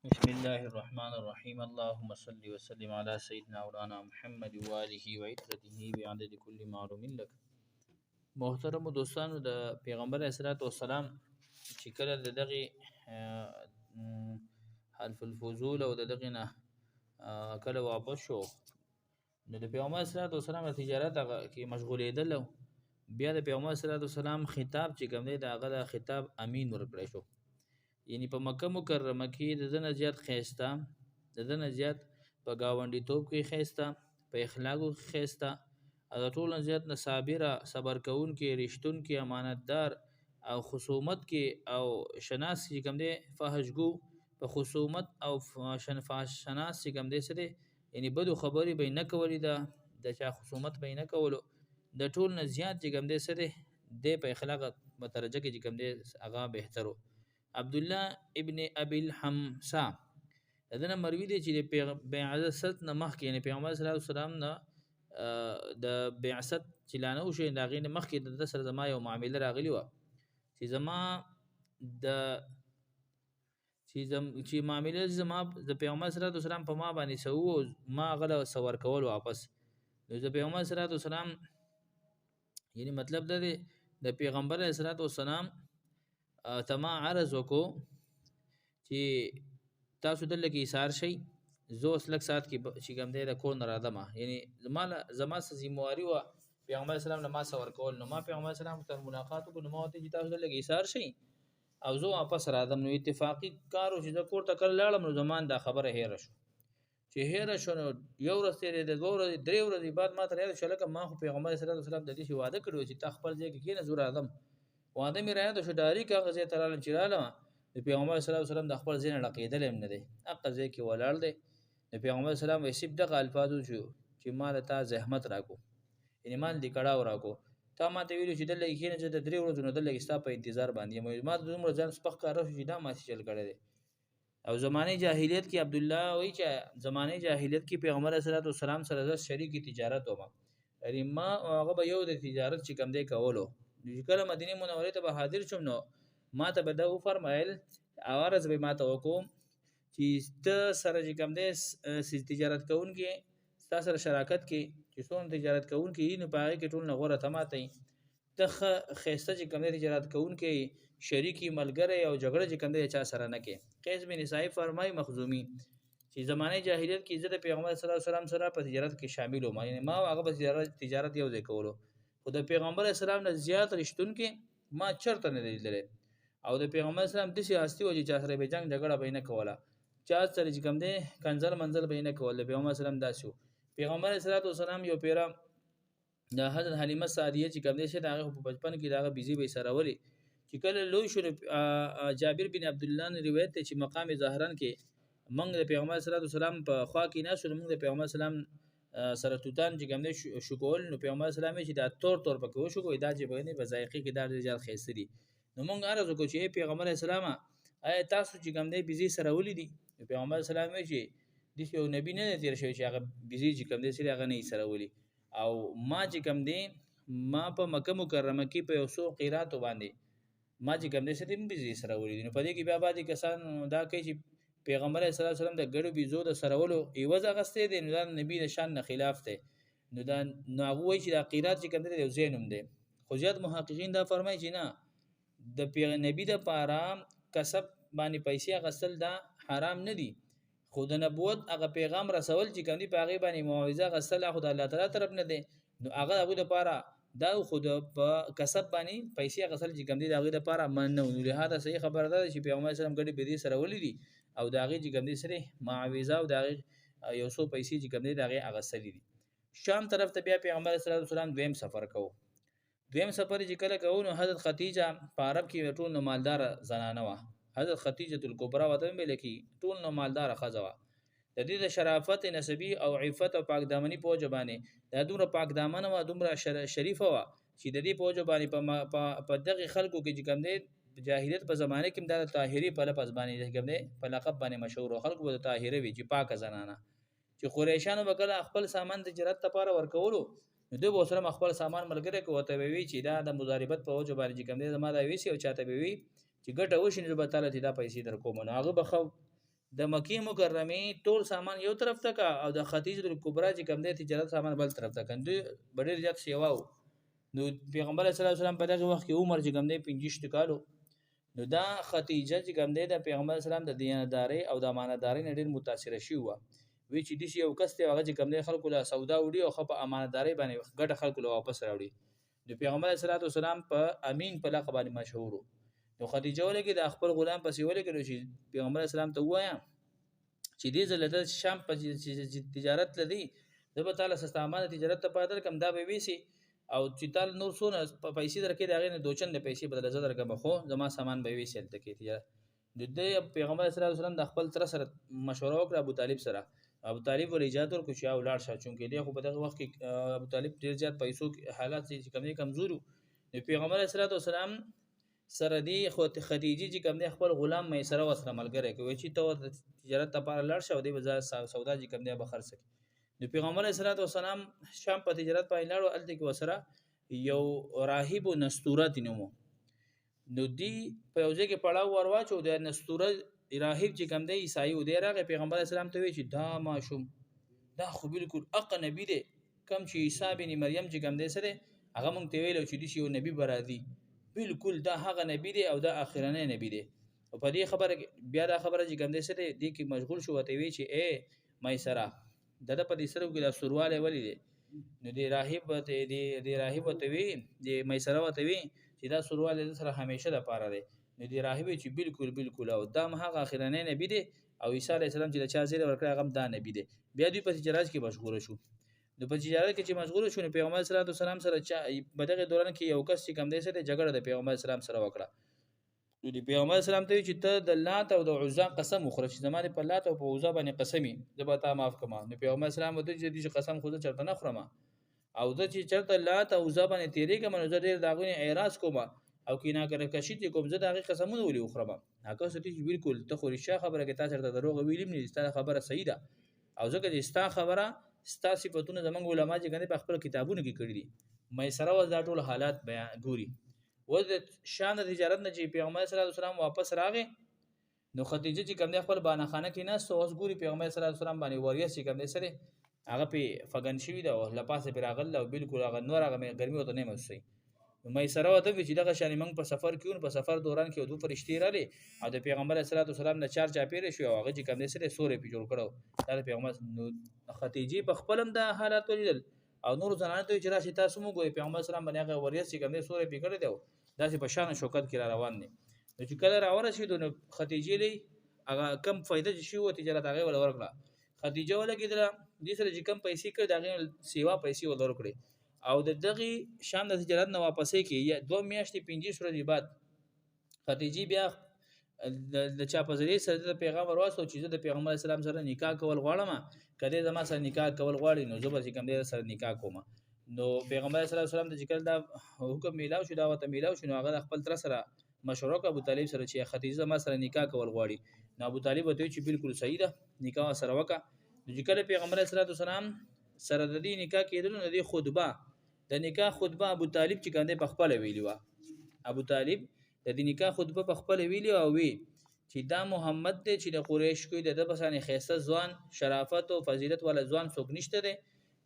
بسم الله الرحمن الرحيم اللهم صل وسلم على سيدنا مولانا محمد وآله وعترته بعدد كل معلوم لك. محترم دوستانو، د پیغمبر اسلام والسلام چې کله د دغه حلف الفضول او د دغه نه کله واپس شو، نو د پیغمبر اسلام تجارت کې مشغولېدل. بیا د پیغمبر اسلام خطاب چې کوم دی د هغه د خطاب امین ورکړی شو، یعنی په مکه مکرمه کې د دنه زیات خیسته، د دنه زیات په گاونډي توپ کې خیسته، په اخلاقو کې خیسته، او د ټولو زیات نه صبر کون کې، رښتون کې، امانتدار او خصومت کې او شناس چې کوم دی فحشګو په خصومت او شناس چې کوم دی سره، یعنی بدو خبرې به نه کولې، د چا خصومت به نه کولو، د ټول نه زیات چې کوم دی سره د په اخلاق مترجه کې چې کوم دی هغه بهترو. عبد الله ابن ابي الحمصا دنه مروي دي چې د بعثت نه مخکې، یعنی پیغمبر صلی الله علیه وسلم نه د بعثت چې لانه شو دا غینه مخکې د سره زما یو معامله راغلی و چې زما د چې معامله زما د پیغمبر صلی الله علیه وسلم په ما باندې سو ما غله سور کول واپس. نو د پیغمبر صلی الله علیه وسلم یعنی مطلب ده د پیغمبر صلی الله علیه وسلم تما عرض وکړو چې تاسو دلته کې ایثار شي، زه اوس لږ ساعت کې چې کوم دی د کور نه راځم، یعنی زما څه ذمهواري وه پیغمبر اسلام له ما څه ورکول. نو ما پیغمبر اسلام سره ملاقات وکړو، نو ما ورته چې تاسو دلته کې ایثار شي او زه واپس راځم. نو اتفاقي کار و چې زه کور ته کله لاړم، نو زمان دا خبره هېره شو. چې هېره شو نو یو ورځ تېرېده، دوه ورځې، درې ورځې بعد ما ته یاد شو لکه ما خو پیغمبر صلی الله علیه وسلم د دې شي واده کړی و چې تا خپل ځای کې کښېنه زه راځم. واده مې رایاد شو، ډایرېک هغه ځای ته رالم چې رالم د پیغمبر صلی الله علیه وسلم د خپل ځای نه ډقېدلی هم نه دی، هغه ځای کې ولاړ دی. د پیغمبر اسلام وایي صرف دغه الفاظو چې ما د تا زحمت راکو، یعنی ما دې کړاو راکو، تا ما ته ویلو چې دلته کښېنه چې د درې ورځو نه دلته ستا په انتظار باندې یم. ما ته دومره ځان سپک کاره شو چې دا ما چل کړی دی. او زمانه جاهلیت کې عبد الله وایي چې زمانه جاهلیت کې پیغمبر صلی الله علیه وسلم سره د شریک تجارت ومه، یعنی ما هغه به یو د تجارت چې کوم دی کولو. کله مدینه منورې ته به حاضر شوم، نو ما ته به دا وفرمایل عرض به ما ته وکړو چې ته سره چې کوم دی تجارت کوونکي ستا سره شراکت کې چې څومره تجارت کوونکي نو په هغې کې ټول نه غوره ته ماته یي، ته ښایسته چې کوم دی تجارت کوونکی شریکي ملګری او جګړه چې کوم دی چا سره نه کې. قیس بن صاحب فرمایي مخزومي چې زمانه جاهلیت کې زه د پیغمبر صلی الله علیه وسلم سره په تجارت کې شامل وم، یعنی ما هغه په تجارت یو ځای کولو، خو د پیغمبر اسلام نه زیات رښتونکي ما چرته نه دی لیدلی. او د پیغمبر اسلام داسې هستي وه چې چا سره به جنګ جګړه به یې نه کوله، چا سره چې کوم دی کنځل منځل به یې نه کول. د پیغمبر اسلام داسې و. پیغمبر صلی الله علیه وسلم یو پیره د حضرت حلیمه سعدیه چې کوم دی چې د هغې په بچپن کې د هغه بیزي به یې سره ولي، چې کله لوی شو جابر بن عبدالله نه روایت دی چې مقام ظاهران کې موږ د پیغمبر صلی الله علیه وسلم په خوا کې ناستو، موږ د پیغمبر اسلام سره توتان چې کوم دی شو کول. نو پیغمبر اسلام چې دا تور پکې وشو کوی دا چې به په ذایقې کې دا ډېر زیات ښایسته دي. نو موږ عرض وکړو چې پیغمبر اسلام آیا تاسو چې کوم دی بیزي سره ولیدي؟ پیغمبر اسلام وایي چې داسې یو نبي نه دی تېر شوی چې هغه بیزي چې کوم دی سره هغه نه یې سره ولي. او ما چې کوم دی ما په مکه مکرمه کې په یو څو قیراتو باندې ما چې کوم دی سره بیزي سره ولیدي. نو په دې کې بیا بعضې کسان دا کوي چې پیغمبر صلی الله علیه وسلم د ګډو بیزو د سرولو عوض اخیستی دی، نو دا نبي د شان نه خلاف دی. نو هغه وایي چې دا قیرات چې کوم دی یو ځای نوم دی. خو زیات محققین دا فرمایي چې نه، د نبي دپاره کسب باندې پیسې اخیستل دا حرام نه دي، خو د نبوت هغه پیغام رسول چې کوم دی په هغې باندې معاوضه اخیستل خو د الله تعالی طرف نه دی. نو هغه د هغوی دپاره دا خو په کسب باندې پیسې اخیستل چې کوم دی د هغې دپاره منع نه و. نو لهذا صحیح خبره ده چې پیغمبر اسلام ګډې بیدې سره ولیدي او د هغې چې کوم دی سره معاوضه او د هغې یو څو پیسې چې کوم دی د هغې اخیستلې دي. شام طرف ته بیا پیغمبر صلی الله علیه وسلم دویم سفر کوو. دویم سفر چې کله کوو، نو حضرت خدیجه په عرب کې ټول نو مالداره زنانه وه، حضرت خدیجه الکبرا ورته ویل کېږي، ټول نو مالداره ښځه وه. د دې د شرافت نسبي او عفت او پاکدامني په وجه باندې دا دومره پاکدامنه وه، دومره شریفه وه چې د دې په وجه باندې په دغې خلکو کې چې کوم دی جاهلیت په زمانه کې دا د طاهري په لفظ باندې چې کوم دی په لقب باندې مشهور و، خلکو به د طاهره وي چې پاکه زنانه. چې قریشانو به کله خپل سامان د تجارت لپاره ورکولو، نو دوی به ورسره خپل سامان ملګری کړي، ورته به وي چې دا د مضاربت په وجه باندې چې کوم دی زما دا ویسي، او چاته به وي چې ګټه وشي نو به تعالی دا پیسې در کوم. نو هغه به ښه د مکی مکرمه ټول سامان یو طرف ته کا او د خدیجه الکبرى چې کوم د تجارت سامان بل طرف ته کندي ډېر زیات سیواو. نو پیغمبر صلی الله علیه وسلم په دغه وخت کې عمر چې کوم دی 25 کالو. نو دا خدیجه چې کوم دی د پیغمبر اسلام د دیانتداري او د امانتداري نه ډېر متاثر شي و. وی چې د یو کس ته هغه چې کوم دی خلکو له سودا وړي او خپ امانتداري باندې ګټه خلکو له واپس راوړي. د پیغمبر صلی الله علیه وسلم په امین په لقب باندې مشهور. نو خدیجه ولګي د خپل غلام پسې ولګي چې پیغمبر اسلام ته وایا چې دې زله شام په تجارت لدی د به تعالی سستامانه تجارت ته پاتل کم دا به ویسي او چې تعالی نور سونه پیسې درکې دا غي نه دوچن د پیسې بدل زړه درکم خو زما سامان به ویسي تل کې تجارت د پیغمبر صلی الله علیه وسلم د خپل تر سره مشوره وکړه ابو طالب سره. ابو طالب ول اجازه ورکړ چې او لاړ شه چونکې دی خو په دغه وخت کې ابو طالب ډیر زیات پیسو حالات چې کمزورو. د پیغمبر صلی الله علیه وسلم سره دی خو خدیجه چې کوم دی خپل غلام میسره وسره ملګری کوي چې ته تجارت لپاره لاړ شه او دی بازار سودا چې کوم دی به خرڅ کړي. د پیغمبر صلی الله علیه وسلم شام په تجارت پای لاړو الته کې وسره یو راهب نستورات نومو. نو دی په یوځای کې پړاو ورواچو د نستوره راهب چې کوم دی عیسائی و دی راغی پیغمبر اسلام ته وی چې دا ماشوم دا خو بالکل اق نبی دی کم چې عیسی بن مریم چې کوم دی سره هغه مونږ ته ویلو چې دی یو نبی برادي بالکل دا هغه نبی دی او دا اخرنه نبی دی. او په دې خبره بیا دا خبره چې کوم دی سره دی کې مشغول شو ته وی چې اے میسرا د په دې سره کې د سرواله ولې دی. نو دی راهب ته دی راهب ته وی دی میسرا ته وی چې دا سرواله سره همیشه د پاره دی. نو دی راهب چې بالکل او دا هغه اخرنه نبی دی او عیسی علی السلام چې د چا زیره ورکړه هغه دا نبی دی. بیا دوی په تجارت کې مشغول شو. د په تجارت کې چې مشغول شو پیغمبر صلی الله علیه وسلم سره چې په دغه دوران کې یو کس چې کم دی سره جګړه د پیغمبر اسلام سره وکړه. نو د پیغمبر اسلام ته چې ته د لات او د عزا قسم وخوره چې زمانه په لات او په عزا باندې قسمی زبتا معاف کما. نو پیغمبر اسلام ته چې قسم خو چرته نه خورم او د چې چرته لات او عزا باندې تیرې کوم نو زه ډیر داغونه اعتراض کوم او کینا کړه کشي ته کوم زه دغه قسمونه ولي وخورم. هغه ستې بالکل ته خو رښتیا خبره کې تا چرته دروغ ویلم نه ستاسو خبره صحیح ده او ځکه چې ستاسو خبره ستاسو صفاتونه زمونږ علما چې کنه په خپل کتابونو کې کړی دي. مې سره وځ دا ټول حالات بیان ګوري. و د شان د تجارت نه چې پیغمبر صلی الله علیه وسلم واپس راغی نو خدیجه چې کوم خپل بانه خانه کې نه سوس ګوري پیغمبر صلی الله علیه وسلم باندې وریاس چې کوم سره هغه په فغن شوی دا او لپاسه پر راغله او بالکل هغه نور هغه ګرمي وته نه مسي. مې سره وته چې دغه شان موږ په سفر کې په سفر دوران کې دوه فرشتي راغلي او د پیغمبر صلی الله علیه وسلم نه چار چا پیری شو هغه چې کوم سره سورې په جوړ کړو. دا پیغمبر خدیجه په خپلم د حالات ولیدل او نور زنانه ته چې راشي تاسو موږ پیغمبر سلام باندې هغه وریاس چې کوم سورې په کړی دی داسې په شان شوکت کې را روان دي. چې کله را ورسېدو نو خدیجه لې هغه کم فائدہ شي او تجارت هغه ول ورکړه. خدیجه ولګیدل دې سره چې کم پیسې کړ دغه سیوا پیسې ول ورکړي او د دغه شان د تجارت نه واپسې کې یا 2 میاشتې 15 ورځې بعد خدیجه بیا د چا په ذریعہ سره د پیغمبر واسو چې د پیغمبر اسلام سره نکاح کول غواړم کله زما سره نکاح کول غواړي نو زبر چې کوم دې سره نکاح کوم. نو پیغمبر صلی الله علیه وسلم د ذکر دا حکم میلاو شو دا وته میلاو شو هغه خپل تر سره مشوره ک ابو طالب سره چې خدیجه ما سره نکاح کول غواړي. نو ابو طالب ته چې بالکل صحیح ده نکاح سره وکا. د ذکر پیغمبر صلی الله علیه وسلم سره د دې نکاح کېدل نو د خطبه د نکاح خطبه ابو طالب چې کنده په خپل ویلی و. ابو طالب د دې نکاح خطبه په خپل ویلی او وی چې دا محمد ته چې د قریش کوی د بسانه خیسته ځوان شرافت او فضیلت ولا ځوان څوک نشته دی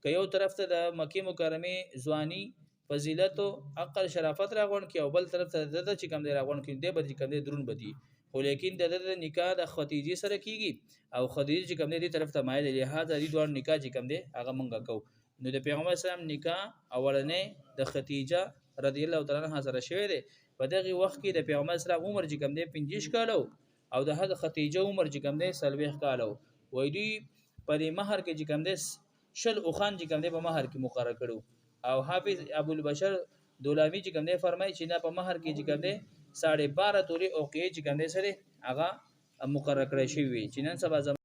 که یو طرف ته د مکی مکرمه ځواني فضیلت او عقل شرافت راغون کې او بل طرف ته د چې کم دی راغون کې دی به کم دی درون بدی خو لیکن د نکاح د خدیجه سره کیږي او خدیجه چې کم دی طرف ته مایل لحاظ دي دوه نکاح چې کم دی هغه مونږ کو. نو د پیغمبر اسلام نکاح اولنې د خدیجه رضی الله تعالی عنها سره شوی دی. په دغه وخت کې د پیغمبر اسلام عمر چې کم دی 15 کالو او د حضرت خدیجه عمر چې کم دی 40 کالو. وای دی په دې مہر کې چې کم دی شل او خان چې کم دی په مہر کې مقرر کړو او حافظ ابو البشر دولامی چې کم دی فرمایي چې نه په مہر کې چې کم دی 12.5 توري او کې چې کم دی سره هغه مقرر کړی شوی چې نن سبا